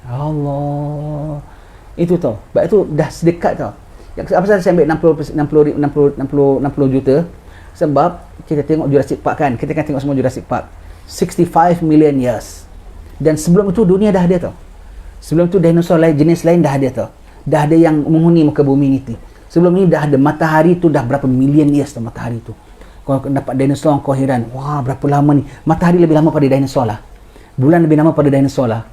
A: Allah. Itu tau. Sebab itu dah sedekat tau. Apa sahaja saya ambil 60 juta? Sebab kita tengok Jurassic Park kan. Kita kan tengok semua Jurassic Park. 65 million years. Dan sebelum itu dunia dah ada tau. Sebelum itu dinosaur lain, jenis lain dah ada tau. Dah ada yang menghuni muka bumi ni. Sebelum ni dah ada. Matahari tu dah berapa million years tau matahari tu. Kalau dapat dinosaur kau heran. Wah, berapa lama ni. Matahari lebih lama pada dinosaur lah. Bulan lebih lama pada dinosaur lah.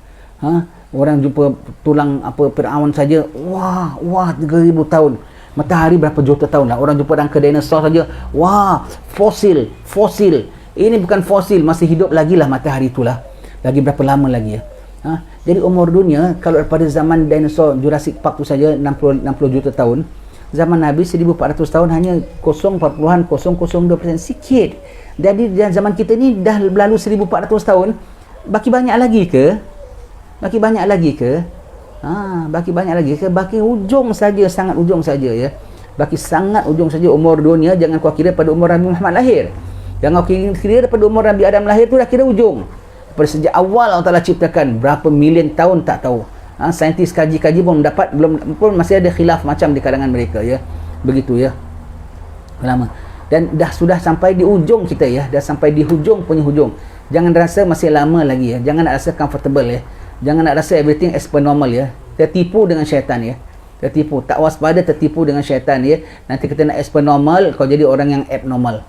A: Orang jumpa tulang Firaun saja. Wah, 3000 tahun. Matahari berapa juta tahun lah. Orang jumpa rangka dinosaur saja. Wah, fosil. Ini bukan fosil, masih hidup lagi lah matahari itulah. Lagi berapa lama lagi ya. Jadi umur dunia kalau daripada zaman dinosaur Jurassic Park tu saja 60 juta tahun. Zaman Nabi 1400 tahun hanya 0.002%, sikit. Jadi zaman kita ni dah berlalu 1400 tahun. Baki banyak lagi ke? Baki ujung saja, sangat ujung saja ya. Baki sangat ujung saja umur dunia. Jangan kau kira pada umur Nabi Muhammad lahir. Jangan kau kira daripada umur Nabi Adam lahir tu dah kira ujung. Pada sejak awal Allah Ta'ala ciptakan, berapa million tahun tak tahu. Saintis kaji-kaji pun masih ada khilaf macam di kalangan mereka ya. Begitu ya. Lama. Dan dah sudah sampai di ujung kita ya. Dah sampai di hujung punya hujung. Jangan rasa masih lama lagi ya. Jangan rasa comfortable ya. Jangan nak rasa everything as per normal ya. Tertipu dengan syaitan ya. Tertipu, tak waspada, tertipu dengan syaitan ya. Nanti kita nak as per normal, kau jadi orang yang abnormal.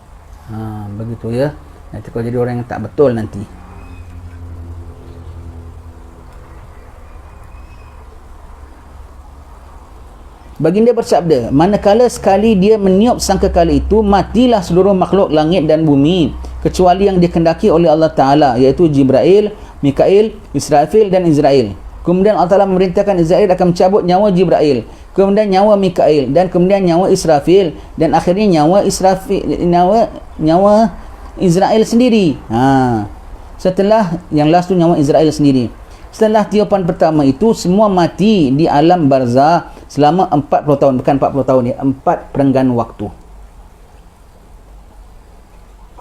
A: Begitu ya. Nanti kau jadi orang yang tak betul nanti. Baginda bersabda, manakala sekali dia meniup sangkakala itu, matilah seluruh makhluk langit dan bumi, kecuali yang dikehendaki oleh Allah Ta'ala, iaitu Jibril, Mikail, Israfil dan Israel. Kemudian Allah Ta'ala memerintahkan Israel akan mencabut nyawa Jibril, kemudian nyawa Mikail, dan kemudian nyawa Israfil, dan akhirnya nyawa Israel sendiri. Setelah yang last tu nyawa Israel sendiri. Setelah tiupan pertama itu, semua mati di alam barzah selama 40 tahun. Bukan 40 tahun ya, 4 perenggan waktu.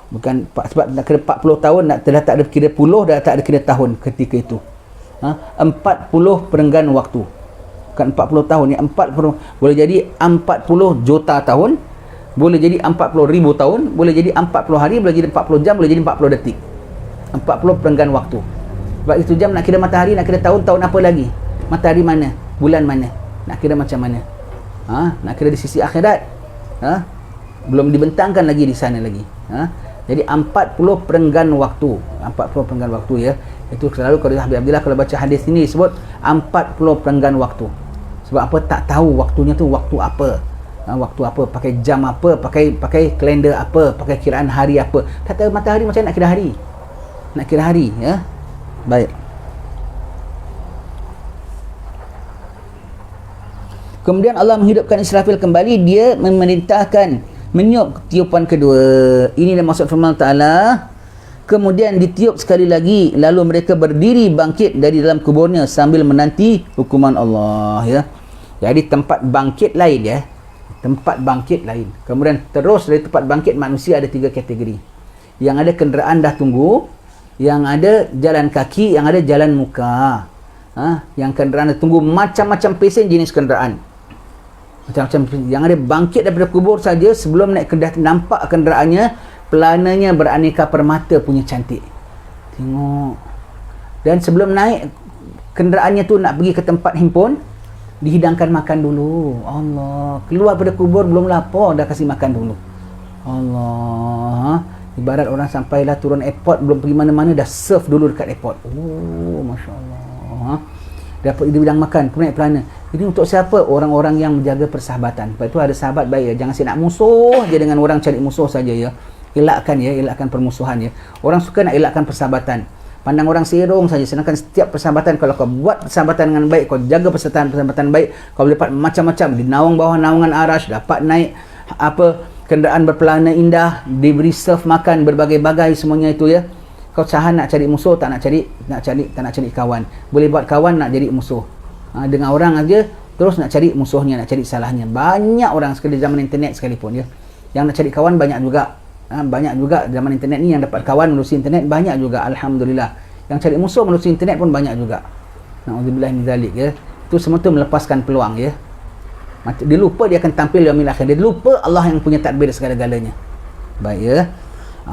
A: Bukan sebab nak kira 40 tahun, dah tak ada kira puluh, dah tak ada kira tahun ketika itu. 40 perenggan waktu. Bukan 40 tahun ya, 40, boleh jadi 40 juta tahun, boleh jadi 40,000 tahun, boleh jadi 40 hari, boleh jadi 40 jam, boleh jadi 40 detik. 40 perenggan waktu. Sebab itu jam nak kira matahari, nak kira tahun, tahun apa lagi? Matahari mana? Bulan mana? Nak kira macam mana? Nak kira di sisi akhirat. Belum dibentangkan lagi di sana lagi. Jadi 40 perenggan waktu. 40 perenggan waktu ya. Itu selalu kalau Habib Abdillah kalau baca hadis ini sebut 40 perenggan waktu. Sebab apa? Tak tahu waktunya tu waktu apa. Waktu apa, pakai jam apa, pakai kalender apa, pakai kiraan hari apa. Tak tahu matahari macam nak kira hari. Nak kira hari ya. Baik. Kemudian Allah menghidupkan Israfil kembali, dia memerintahkan meniup tiupan kedua. Ini dah maksud firman Ta'ala. Kemudian ditiup sekali lagi, lalu mereka berdiri bangkit dari dalam kuburnya sambil menanti hukuman Allah ya. Jadi tempat bangkit lain ya. Tempat bangkit lain. Kemudian terus dari tempat bangkit manusia ada 3 kategori. Yang ada kenderaan dah tunggu, yang ada jalan kaki, yang ada jalan muka. Yang kenderaan dah tunggu, macam-macam pesen jenis kenderaan. Macam-macam yang ada bangkit daripada kubur saja, sebelum naik kenderaan nampak kenderaannya, pelananya beraneka permata punya cantik. Tengok. Dan sebelum naik kenderaannya tu nak pergi ke tempat himpun, dihidangkan makan dulu. Allah, keluar pada kubur belum lapar dah kasih makan dulu. Allah. Ibarat orang sampailah turun airport, belum pergi mana-mana dah serve dulu dekat airport. Oh, masya-Allah. Dapat dia bidang makan, kemudian pelana. Ini untuk siapa? Orang-orang yang menjaga persahabatan. Lepas itu ada sahabat baik ya. Jangan saya nak musuh je dengan orang, cari musuh saja ya. Elakkan ya, elakkan permusuhan ya. Orang suka nak elakkan persahabatan. Pandang orang serong saja. Sedangkan setiap persahabatan, kalau kau buat persahabatan dengan baik, kau jaga persahabatan baik, kau boleh dapat macam-macam. Di naung bawah naungan arash, dapat naik kenderaan berpelana indah, diberi serve makan berbagai-bagai semuanya itu ya. Kau sahan nak cari musuh, tak nak cari kawan. Boleh buat kawan, nak jadi musuh. Dengan orang aja terus nak cari musuhnya, nak cari salahnya. Banyak orang sekali zaman internet sekalipun ya. Yang nak cari kawan banyak juga. Banyak juga zaman internet ni yang dapat kawan melalui internet, banyak juga, alhamdulillah. Yang cari musuh melalui internet pun banyak juga. Na'udzubillah min zalik ya. Itu semua tu melepaskan peluang ya. Dia lupa dia akan tampil yaumil akhir. Dia lupa Allah yang punya tadbir segala-galanya. Baik ya.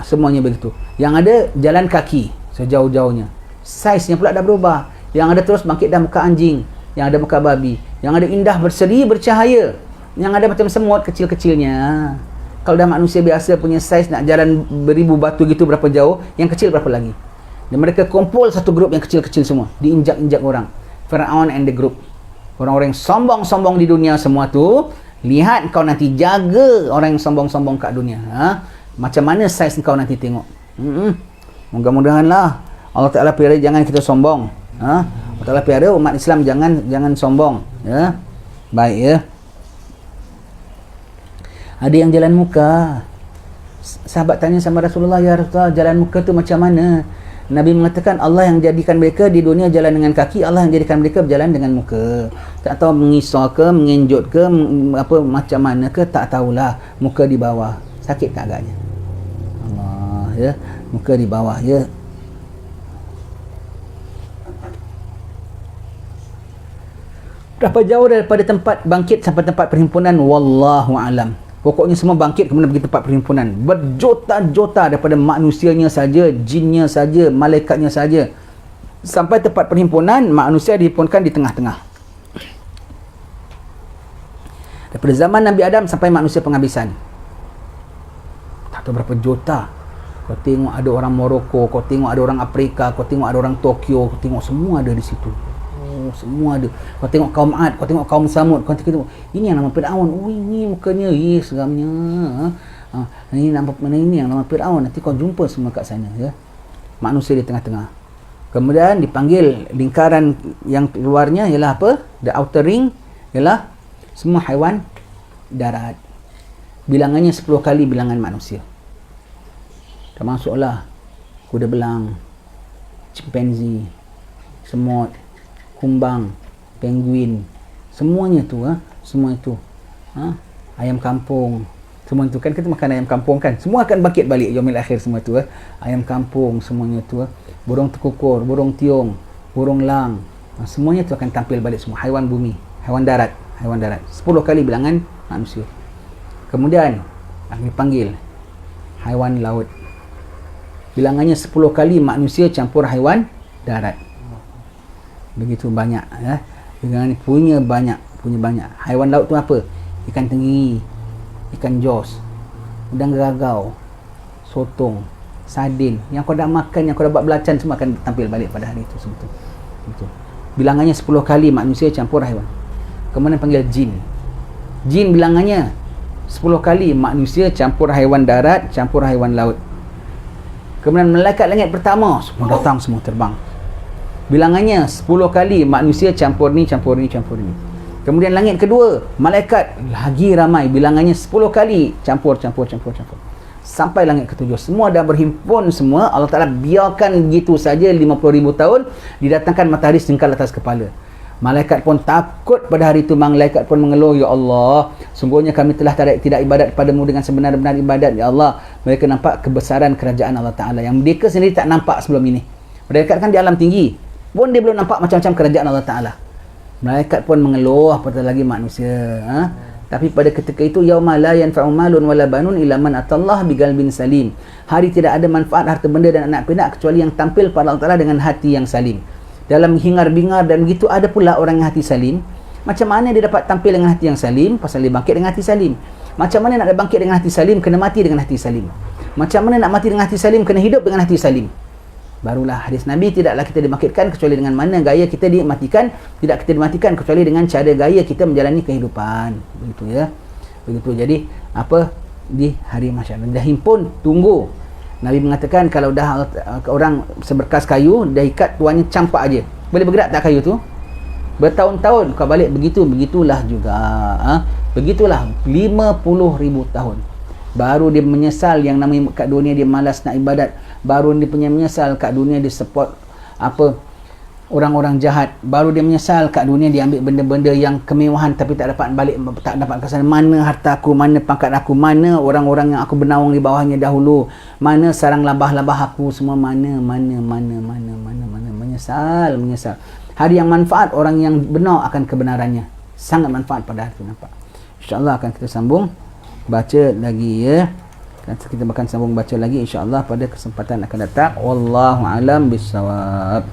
A: Semuanya begitu. Yang ada jalan kaki sejauh-jauhnya. Saiznya pula dah berubah. Yang ada terus bangkit dah muka anjing, yang ada muka babi, yang ada indah berseri bercahaya, yang ada macam semut kecil-kecilnya. Kalau dah manusia biasa punya saiz nak jalan beribu batu gitu berapa jauh, yang kecil berapa lagi. Dan mereka kumpul satu grup yang kecil-kecil semua, diinjak-injak orang. Firaun and the group. Orang-orang yang sombong-sombong di dunia semua tu, lihat kau nanti jaga orang yang sombong-sombong kat dunia. Macam mana saiz kau nanti tengok. Mudah-mudahanlah Allah Ta'ala pelihara jangan kita sombong. Allah Ta'ala pelihara umat Islam jangan sombong ya. Baik ya. Ada yang jalan muka. Sahabat tanya sama Rasulullah, ya Rasulullah, jalan muka tu macam mana? Nabi mengatakan Allah yang jadikan mereka di dunia jalan dengan kaki, Allah yang jadikan mereka berjalan dengan muka. Tak tahu mengisau ke, mengenjut ke, apa macam mana ke, tak tahulah. Muka di bawah. Sakit tak agaknya? Allah ya. Muka di bawah ya. Berapa jauh daripada tempat bangkit sampai tempat perhimpunan, wallahu alam. Pokoknya semua bangkit kemudian pergi tempat perhimpunan. Berjuta-juta daripada manusianya saja, jinnya saja, malaikatnya saja. sampai tempat perhimpunan manusia dihimpunkan di tengah-tengah. Daripada zaman Nabi Adam sampai manusia penghabisan, tak tahu berapa juta. Kau tengok ada orang Morocco, kau tengok ada orang Afrika, kau tengok ada orang Tokyo, kau tengok semua ada di situ. Semua ada. Kau tengok kaum Ad, kau tengok kaum Samud, kau tengok ini yang nama Firaun. Oh, ini mukanya seramnya. Ini yang nama Firaun. Nanti kau jumpa semua kat sana, ya. Manusia di tengah-tengah. Kemudian dipanggil lingkaran yang keluarnya ialah apa? The outer ring ialah semua haiwan darat. Bilangannya 10 kali bilangan manusia. Termasuklah kuda belang, chimpanzee, semut, kumbang, penguin, semuanya tu, semua itu, ayam kampung, semua itu kan kita makan ayam kampung kan, semua akan bangkit balik yaumil akhir semua tu, ayam kampung semuanya tu, burung tekukur, burung tiung, burung lang, semuanya tu akan tampil balik semua, haiwan bumi, haiwan darat, 10 kali bilangan manusia. Kemudian dipanggil haiwan laut, bilangannya 10 kali manusia campur haiwan darat. Begitu banyak, ya. Dengan punya banyak. Haiwan laut tu apa? Ikan tenggiri, ikan jos, udang geragau, sotong, sardin. Yang kau dah makan, yang kau dah buat belacan, semua akan tampil balik pada hari itu sebetulnya. Itu. Bilangannya 10 kali manusia campur haiwan. Kemudian panggil jin. Jin bilangannya 10 kali manusia campur haiwan darat, campur haiwan laut. Kemudian malaikat langit pertama, semua datang, semua terbang. Bilangannya 10 kali manusia campur ni. Kemudian langit kedua, malaikat lagi ramai, bilangannya 10 kali campur. Sampai langit ketujuh, semua dah berhimpun semua. Allah Ta'ala biarkan begitu saja 50,000 tahun, didatangkan matahari singkal atas kepala. Malaikat pun takut pada hari itu. Malaikat pun mengeluh, ya Allah, sungguhnya kami telah tidak ibadat padamu dengan sebenar-benar ibadat, ya Allah. Mereka nampak kebesaran kerajaan Allah Ta'ala yang mereka sendiri tak nampak sebelum ini. Malaikat kan di alam tinggi pun dia belum nampak macam-macam kerajaan Allah Ta'ala. Malaikat pun mengeluh, apatah lagi manusia. Tapi pada ketika itu, yauma la yanfa'u malun wala banun illa man atallah biqalbin salim. Hari tidak ada manfaat harta benda dan anak pinak kecuali yang tampil pada Allah Ta'ala dengan hati yang salim. Dalam hingar-bingar dan begitu ada pula orang yang hati salim. Macam mana dia dapat tampil dengan hati yang salim? Pasal dia bangkit dengan hati salim. Macam mana nak bangkit dengan hati salim? Kena mati dengan hati salim. Macam mana nak mati dengan hati salim? Kena hidup dengan hati salim. Barulah hadis Nabi, tidaklah kita dibangkitkan kecuali dengan mana gaya kita dimatikan. Tidak kita dimatikan kecuali dengan cara gaya kita menjalani kehidupan. Begitu, ya. Begitu. Jadi apa di hari mahsyar dah himpun, tunggu. Nabi mengatakan kalau dah orang seberkas kayu dah ikat, tuannya campak aja, boleh bergerak tak kayu tu? Bertahun-tahun kau balik begitulah juga. Begitulah 50,000 tahun. Baru dia menyesal yang namanya kat dunia dia malas nak ibadat. Baru dia punya menyesal kat dunia dia support orang-orang jahat. Baru dia menyesal kat dunia dia ambil benda-benda yang kemewahan tapi tak dapat balik, tak dapat kesan. Mana harta aku, mana pangkat aku, mana orang-orang yang aku bernaung di bawahnya dahulu, mana sarang labah-labah aku semua, mana menyesal. Hari yang manfaat orang yang benar akan kebenarannya, sangat manfaat pada hari itu, nampak. InsyaAllah akan kita sambung baca lagi, ya. Kita akan sambung baca lagi insya-Allah pada kesempatan akan datang. Wallahu alam bissawab.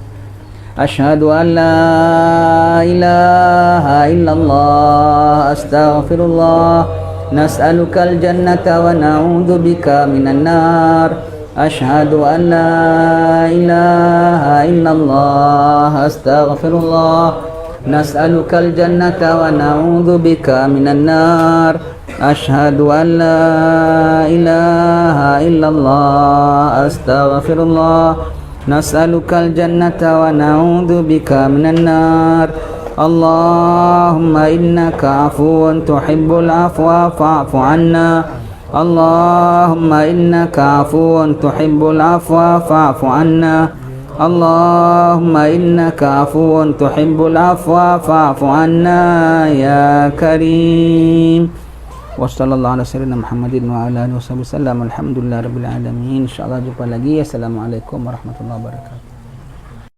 A: Asyhadu an la ilaha illallah astaghfirullah nas'alukal jannata wa na'udzubika minan nar. Asyhadu an la ilaha illallah astaghfirullah nas'alukal jannata wa na'udzubika minan nar. Asyhadu an la ilaha illallah astaghfirullah nas'alukal jannata wa na'udzubika minan nar. Allahumma innaka afuwun tuhibbul afwa fa'fu anna. Allahumma innaka afuwun tuhibbul afwa fa'fu anna. Allahumma innaka afuwun tuhibbul afwa fa'fu anna ya karim. Wassallallahu ala sayyidina Muhammadin wa ala alihi wasallam. Alhamdulillah rabbil alamin. Insyaallah jumpa lagi. Assalamualaikum warahmatullahi wabarakatuh.